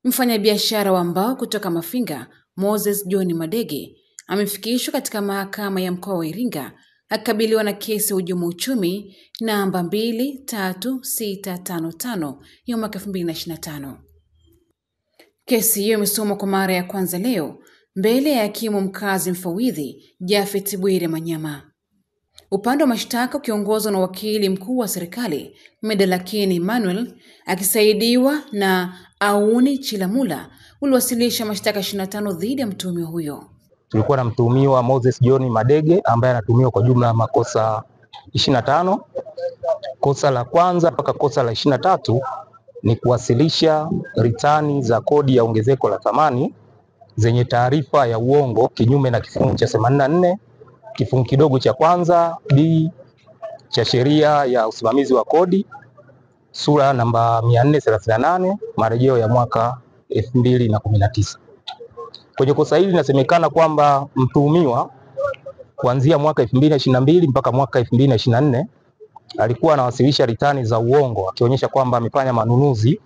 Mfanyabiashara wa mbao kutoka Mafinga, Moses John Madege, amefikishwa katika mahakama ya mkoa wa Iringa akikabiliwa na kesi ya uhujumu uchumi namba 23655 ya mwaka 2025. Kesi hiyo imesomwa kwa mara ya kwanza leo mbele ya hakimu mkazi mfawidhi Jafet Bwire Manyama. Upande wa mashtaka ukiongozwa na wakili mkuu wa serikali Medalakini Emmanuel akisaidiwa na Auni Chilamula uliwasilisha mashtaka 25 dhidi ya mtuhumiwa huyo. Tulikuwa na mtuhumiwa Moses John Madege ambaye anatuhumiwa kwa jumla ya makosa 25. Kosa la kwanza mpaka kosa la 23 ni kuwasilisha ritani za kodi ya ongezeko la thamani zenye taarifa ya uongo kinyume na kifungu cha 84 kifungu kidogo cha kwanza B cha sheria ya usimamizi wa kodi sura namba 438 marejeo ya mwaka 2019. Kwenye kosa hili inasemekana kwamba mtuhumiwa kuanzia mwaka 2022 mpaka mwaka 2024 alikuwa anawasilisha ritani za uongo akionyesha kwamba amefanya manunuzi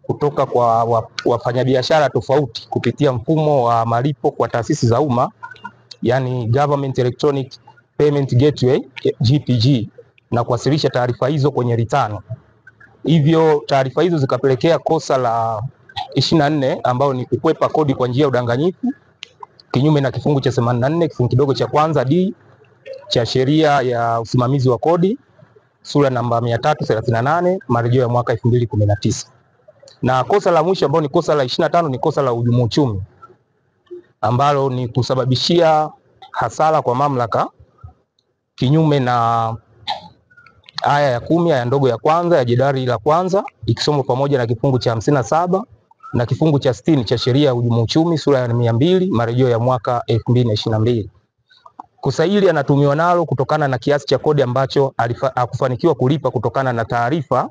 kutoka kwa wafanyabiashara tofauti kupitia mfumo wa malipo kwa taasisi za umma, yani Government Electronic Payment Gateway GPG, na kuwasilisha taarifa hizo kwenye ritani. Hivyo taarifa hizo zikapelekea kosa la 24 ambao ni kukwepa kodi kwa njia ya udanganyifu kinyume na kifungu cha 84 kifungu kidogo cha kwanza D cha sheria ya usimamizi wa kodi sura namba 338 marejeo ya mwaka 2019. Na kosa la mwisho ambao ni kosa la 25 ni kosa la uhujumu uchumi ambalo ni kusababishia hasara kwa mamlaka kinyume na aya ya 10 aya ndogo ya kwanza ya jedwali la kwanza ikisomwa pamoja na kifungu cha 57 na kifungu cha 60 cha sheria ya uhujumu uchumi sura ya 200 marejeo ya mwaka 2022. Kosa hili anatuhumiwa nalo kutokana na kiasi cha kodi ambacho hakufanikiwa kulipa kutokana na taarifa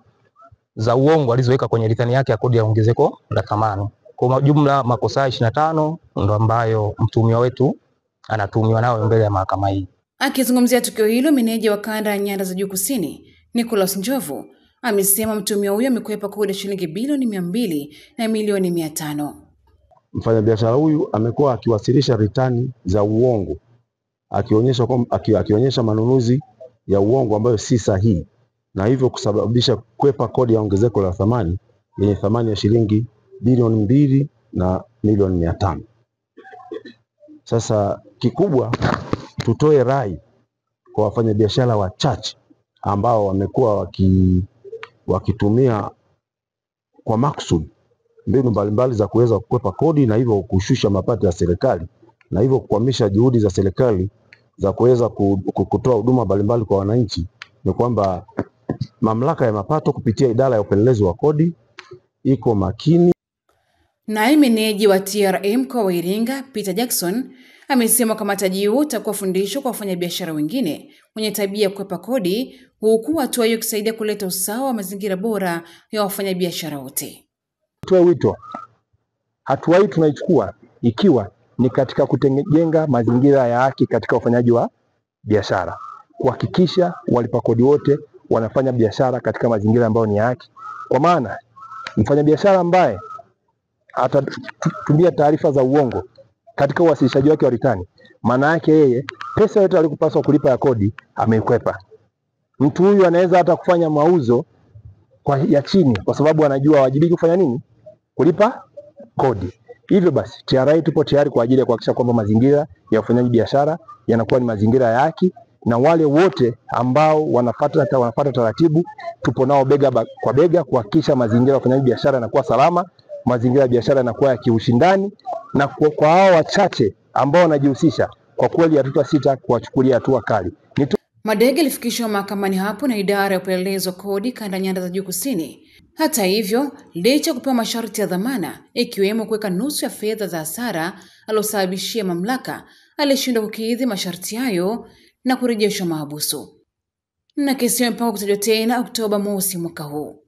za uongo alizoweka kwenye ritani yake ya kodi ya ongezeko la thamani. Kwa jumla makosa 25 ndo ambayo mtuhumiwa wetu anatuhumiwa nao mbele ya mahakama hii. Akizungumzia tukio hilo, meneja wa kanda ya Nyanda za Juu Kusini Nicholas Njovu amesema mtuhumiwa huyo amekwepa kodi ya shilingi bilioni 200 na milioni 500. Mfanyabiashara huyu amekuwa akiwasilisha ritani za uongo akionyesha manunuzi ya uongo ambayo si sahihi, na hivyo kusababisha kukwepa kodi ya ongezeko la thamani yenye thamani ya shilingi bilioni 2 na milioni 500. Sasa kikubwa tutoe rai kwa wafanyabiashara wachache ambao wamekuwa wakitumia kwa makusudi mbinu mbalimbali za kuweza kukwepa kodi na hivyo kushusha mapato ya serikali na hivyo kukwamisha juhudi za serikali za kuweza kutoa huduma mbalimbali kwa wananchi. Ni kwamba mamlaka ya mapato kupitia idara ya upelelezi wa kodi iko makini. Naye meneja wa TRA mkoa wa Iringa Peter Jackson amesema kamataji huo utakuwa fundisho kwa wafanyabiashara wengine wenye tabia ya kukwepa kodi, huku hatua hiyo kusaidia kuleta usawa wa mazingira bora ya wafanyabiashara wote. Tuwe wito, hatua hii tunaichukua ikiwa ni katika kujenga mazingira ya haki katika ufanyaji wa biashara, kuhakikisha walipa kodi wote wanafanya biashara katika mazingira ambayo ni haki. Kwa maana mfanyabiashara ambaye atatumia taarifa za uongo katika uwasilishaji wake wa ritani, maana yake yeye pesa yote alikupaswa kulipa ya kodi ameikwepa. Mtu huyu anaweza hata kufanya mauzo ya chini kwa sababu anajua wajibiki kufanya nini? Kulipa kodi. Hivyo basi TRA tupo tayari kwa ajili ya kuhakikisha kwamba mazingira ya ufanyaji biashara yanakuwa ni mazingira ya haki, na wale wote ambao wanafuata taratibu tupo nao bega kwa bega kuhakikisha mazingira ya ufanyaji biashara yanakuwa salama, mazingira ya biashara yanakuwa ya kiushindani, na kwa hao wachache ambao wanajihusisha kwa kweli hatutasita kuwachukulia hatua kali. Madege alifikishwa mahakamani hapo na idara ya upelelezi wa kodi kanda Nyanda za Juu Kusini. Hata hivyo, licha kupewa masharti ya dhamana ikiwemo kuweka nusu ya fedha za hasara alosababishia mamlaka, alishindwa kukidhi masharti hayo na kurejeshwa mahabusu. Na kesi imepangwa kutajwa tena Oktoba mosi mwaka huu.